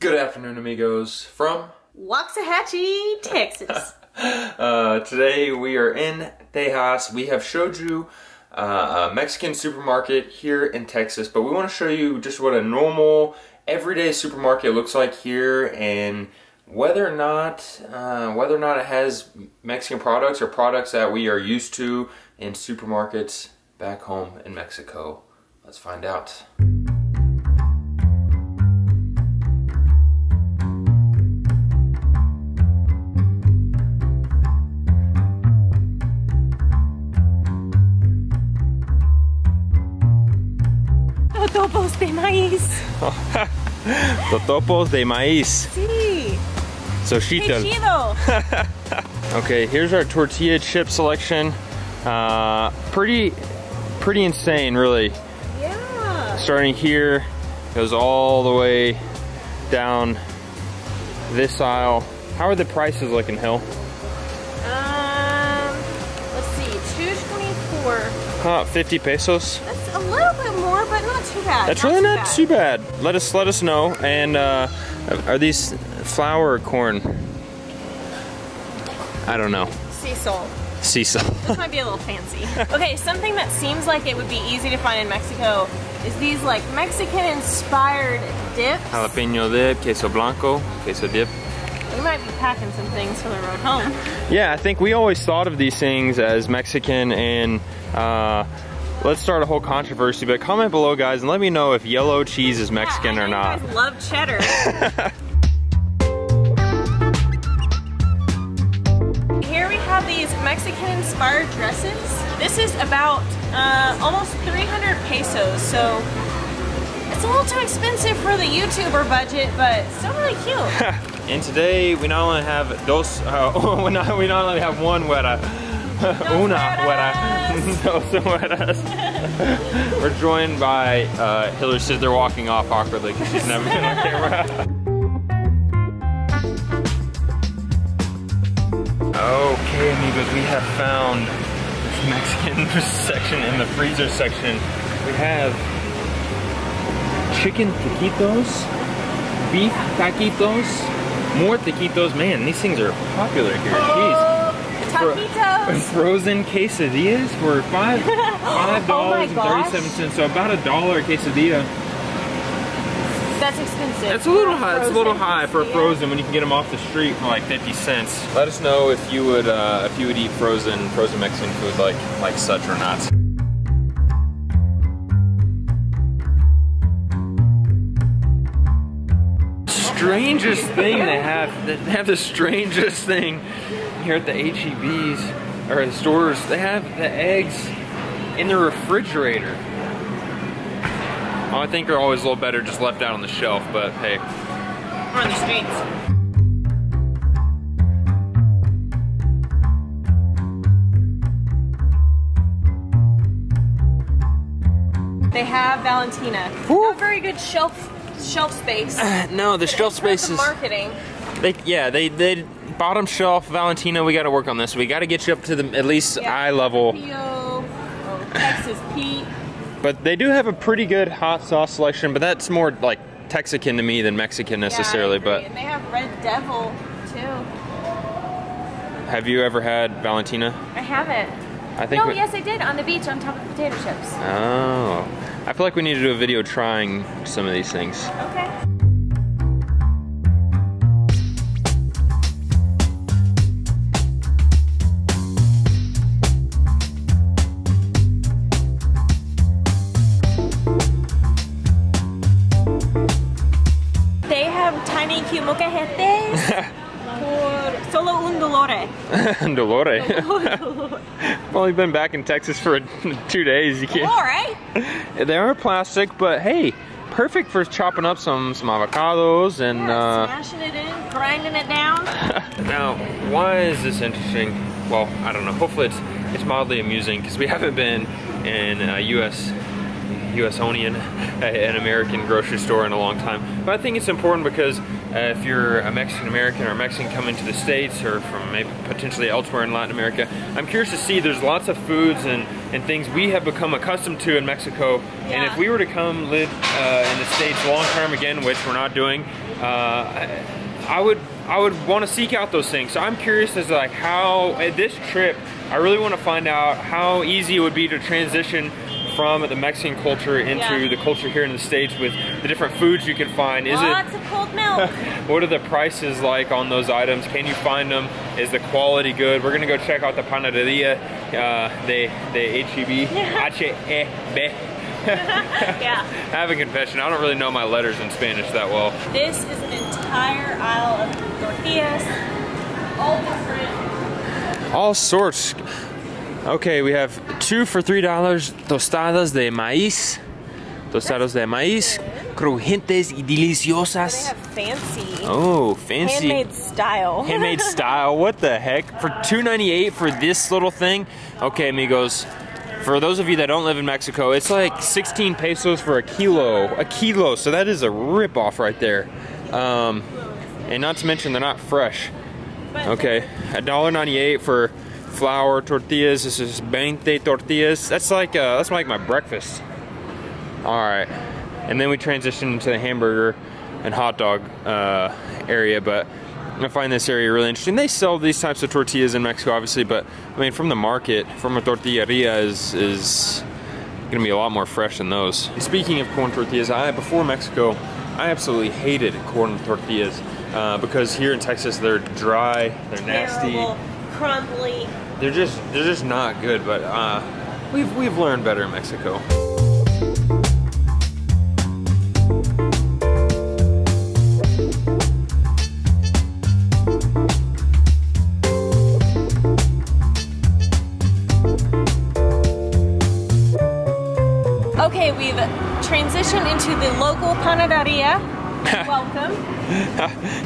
Good afternoon, amigos, from Waxahachie, Texas. Today we are in Tejas. We have showed you a Mexican supermarket here in Texas, but we want to show you just what a normal, everyday supermarket looks like here, and whether or not it has Mexican products or products that we are used to in supermarkets back home in Mexico. Let's find out. Totopos de maíz. Totopos de maíz. Sí. So chido. Okay, here's our tortilla chip selection. Pretty insane, really. Yeah. Starting here, goes all the way down this aisle. How are the prices looking, Hill? Let's see, $2.24. 50 pesos. That's a little bit more, but not too bad. That's really not too bad. Let us know. And are these flour or corn? I don't know. Sea salt. Sea salt. This might be a little fancy. Okay, something that seems like it would be easy to find in Mexico is these like Mexican-inspired dips. Jalapeno dip, queso blanco, queso dip. We might be packing some things for the road home. Yeah, I think we always thought of these things as Mexican, and let's start a whole controversy, but comment below, guys, and let me know if yellow cheese is Mexican or not. You guys love cheddar. Here we have these Mexican-inspired dresses. This is about almost 300 pesos, so it's a little too expensive for the YouTuber budget, but still really cute. And today we not only have we not only have one huera, una huera, dos hueras. We're joined by Hillary. Says they're walking off awkwardly because she's never been on camera. Okay, amigos, we have found this Mexican section in the freezer section. We have chicken taquitos, beef taquitos, more taquitos. Man, these things are popular here. Jeez. Taquitos. Frozen quesadillas for $5.37. So about $1 quesadilla. That's expensive. It's a little high. It's a little high for frozen when you can get them off the street for like 50 cents. Let us know if you would eat frozen Mexican food like such or not. Strangest thing they have the strangest thing here at the HEBs or the stores. They have the eggs in the refrigerator. I think they're always a little better just left out on the shelf, but hey. Or on the streets. They have Valentina. Not very good shelf space. No, the shelf space is marketing. They bottom shelf Valentina. We got to work on this. We got to get you up to the at least eye level. Texas Pete. But they do have a pretty good hot sauce selection, but that's more like Texican to me than Mexican necessarily. But and they have Red Devil too. Have you ever had Valentina? I haven't. I think. No, yes, I did on the beach on top of potato chips. Oh, I feel like we need to do a video trying some of these things. Okay. They have tiny cute molcajetes por solo un dolore. Dolore. I've only been back in Texas for 2 days. You can't. All right. They are plastic, but hey, perfect for chopping up some avocados and smashing it in, grinding it down. Now, why is this interesting? Well, I don't know. Hopefully, it's mildly amusing because we haven't been in a US-onian, an American grocery store in a long time. But I think it's important because if you're a Mexican American or a Mexican coming to the States or from maybe potentially elsewhere in Latin America, I'm curious to see there's lots of foods and things we have become accustomed to in Mexico. Yeah. And if we were to come live in the States long term again, which we're not doing, I would want to seek out those things. So I'm curious as to like how at this trip I really want to find out how easy it would be to transition from the Mexican culture into the culture here in the States with the different foods you can find. Lots of cold milk. What are the prices like on those items? Can you find them? Is the quality good? We're gonna go check out the panaderia, the H-E-B. Yeah. I have a confession, I don't really know my letters in Spanish that well. This is an entire aisle of tortillas, all different. All sorts. Okay, we have 2 for $3 tostadas de maíz. Tostadas de maíz, crujientes y deliciosas. They have fancy. Oh, fancy. Handmade style. Handmade style, what the heck? For $2.98 for this little thing? Okay, amigos. For those of you that don't live in Mexico, it's like 16 pesos for a kilo. A kilo, so that is a rip-off right there. And not to mention they're not fresh. Okay, $1.98 for flour tortillas. This is 20 tortillas. That's like my breakfast. All right, and then we transition into the hamburger and hot dog area, but I find this area really interesting. They sell these types of tortillas in Mexico, obviously, but I mean, from the market, from a tortilleria is gonna be a lot more fresh than those. Speaking of corn tortillas, before Mexico, I absolutely hated corn tortillas because here in Texas they're dry, they're nasty, terrible, crumbly. They're just not good. But we've learned better in Mexico. Okay, we've transitioned into the local panaderia. Welcome.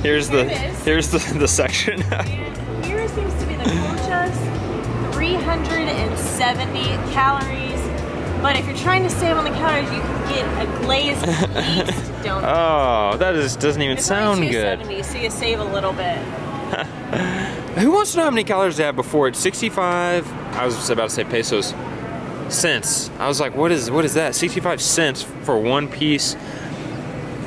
Here's the section. And here seems to be the conchas, 370 calories. But if you're trying to save on the calories, you can get a glazed yeast donut. Oh, that doesn't even sound good. $2.70, so you save a little bit. Who wants to know how many calories they have before? It's 65. I was about to say pesos. Cents. I was like, what is that? 65 cents for one piece.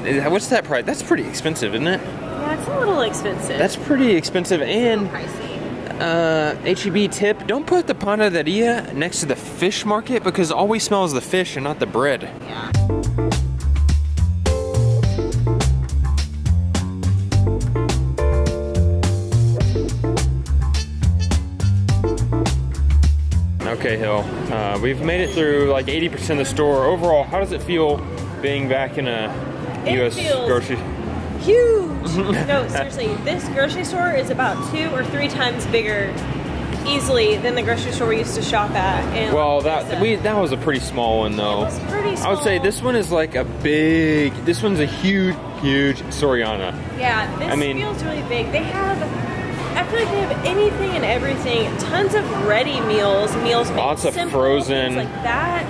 What's that price? That's pretty expensive, isn't it? Yeah, it's a little expensive. That's pretty expensive. And pricey. H-E-B tip, don't put the panaderia next to the fish market because all we smell is the fish and not the bread. Yeah. Okay, Hill. We've made it through like 80% of the store. Overall, how does it feel being back in a U.S. grocery? Huge! No, seriously, this grocery store is about 2 or 3 times bigger, easily, than the grocery store we used to shop at. And well, that was a pretty small one though. It was pretty small. I would say this one is like this one's a huge Soriana. Yeah, this feels really big. They have, I feel like they have anything and everything. Tons of ready meals made lots of simple, frozen, things like that.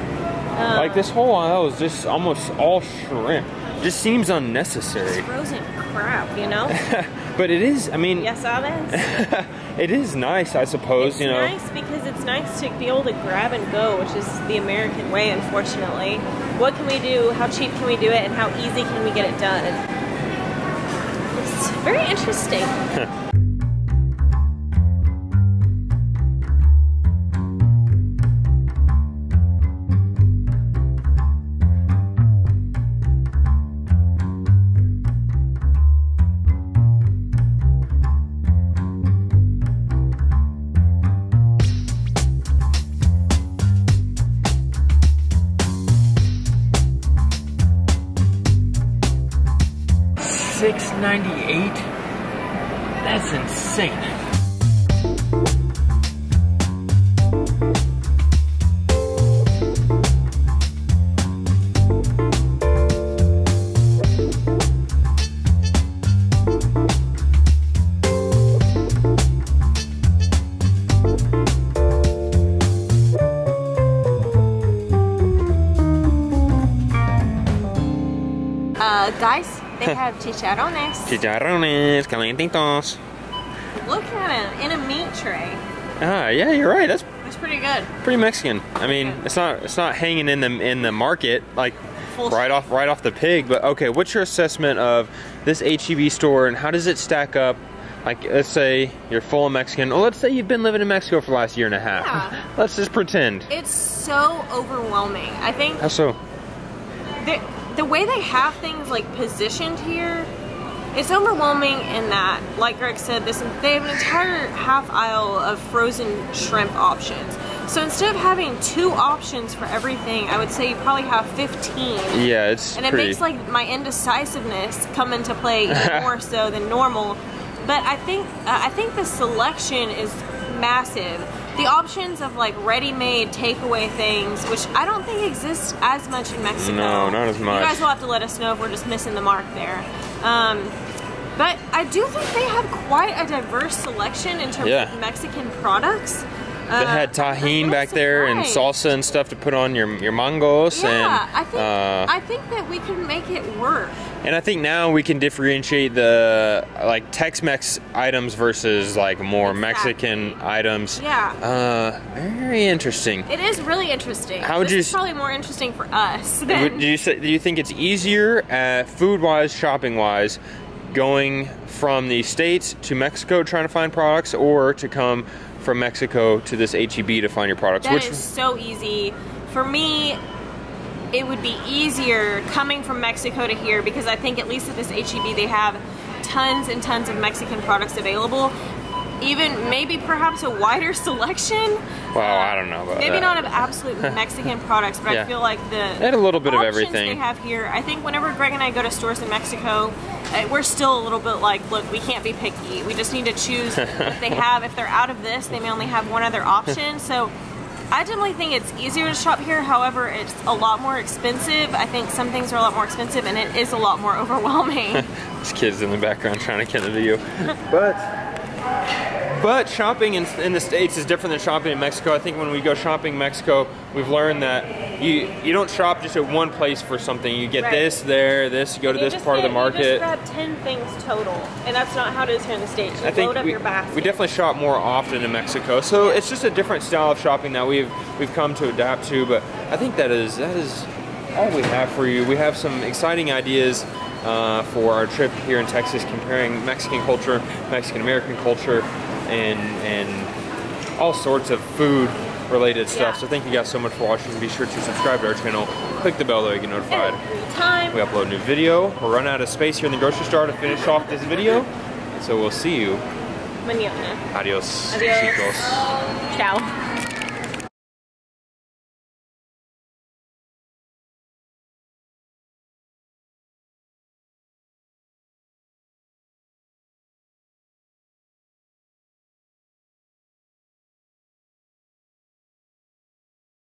Like this whole aisle is just almost all shrimp. Just seems unnecessary. It's frozen crap, you know? But it is, I mean... Ya sabes? It is nice, I suppose, it's you know? It's nice because it's nice to be able to grab and go, which is the American way, unfortunately. What can we do? How cheap can we do it? And how easy can we get it done? It's very interesting. $6.98? That's insane. Guys, they have chicharrones. Chicharrones, calientitos. Look at them in a meat tray. Ah, yeah, you're right. That's pretty good. Pretty Mexican. I mean, it's not hanging in the market like full right off the pig. But okay, what's your assessment of this HEB store and how does it stack up? Like, let's say you're full Mexican. Well, let's say you've been living in Mexico for the last year and a half. Yeah. Let's just pretend. It's so overwhelming. I think. How so? The way they have things like positioned here, it's overwhelming in that, like Greg said, they have an entire half aisle of frozen shrimp options. So instead of having 2 options for everything, I would say you probably have 15. Yeah, it's and it makes like my indecisiveness come into play even more so than normal. But I think the selection is massive. The options of like ready-made takeaway things, which I don't think exist as much in Mexico. No, not as much. You guys will have to let us know if we're just missing the mark there. But I do think they have quite a diverse selection in terms of Mexican products. They had tahine back there and salsa and stuff to put on your mangos. Yeah, and, I think that we can make it work. And I think now we can differentiate the like Tex-Mex items versus like more Mexican items. Yeah. Very interesting. It is really interesting. How would you? It's probably more interesting for us. Than... Do you think it's easier, food-wise, shopping-wise, going from the States to Mexico trying to find products, or to come from Mexico to this HEB to find your products? That is so easy. For me, it would be easier coming from Mexico to here because I think at least at this HEB they have tons and tons of Mexican products available. Even maybe perhaps a wider selection. Well, I don't know about maybe that. not of absolute Mexican products, but I feel like they had a little bit of everything they have here. I think whenever Greg and I go to stores in Mexico, we're still a little bit like, look, we can't be picky. We just need to choose what they have. If they're out of this, they may only have one other option. So I definitely think it's easier to shop here. However, it's a lot more expensive. I think some things are a lot more expensive, and it is a lot more overwhelming. This kid's in the background trying to get the video. But shopping in the States is different than shopping in Mexico. I think when we go shopping in Mexico, we've learned that you don't shop just at one place for something. You get this, this, you go to this part of the market. You just grab 10 things total, and that's not how it is here in the States. You load up your basket. We definitely shop more often in Mexico, so it's just a different style of shopping that we've come to adapt to. But I think that is all we have for you. We have some exciting ideas for our trip here in Texas, comparing Mexican culture, Mexican American culture, and all sorts of food related stuff. So thank you guys so much for watching. Be sure to subscribe to our channel, click the bell so you get notified time we upload a new video. We're running out of space here in the grocery store to finish off this video, so we'll see you mañana. Adios. Adios. Chicos. Ciao.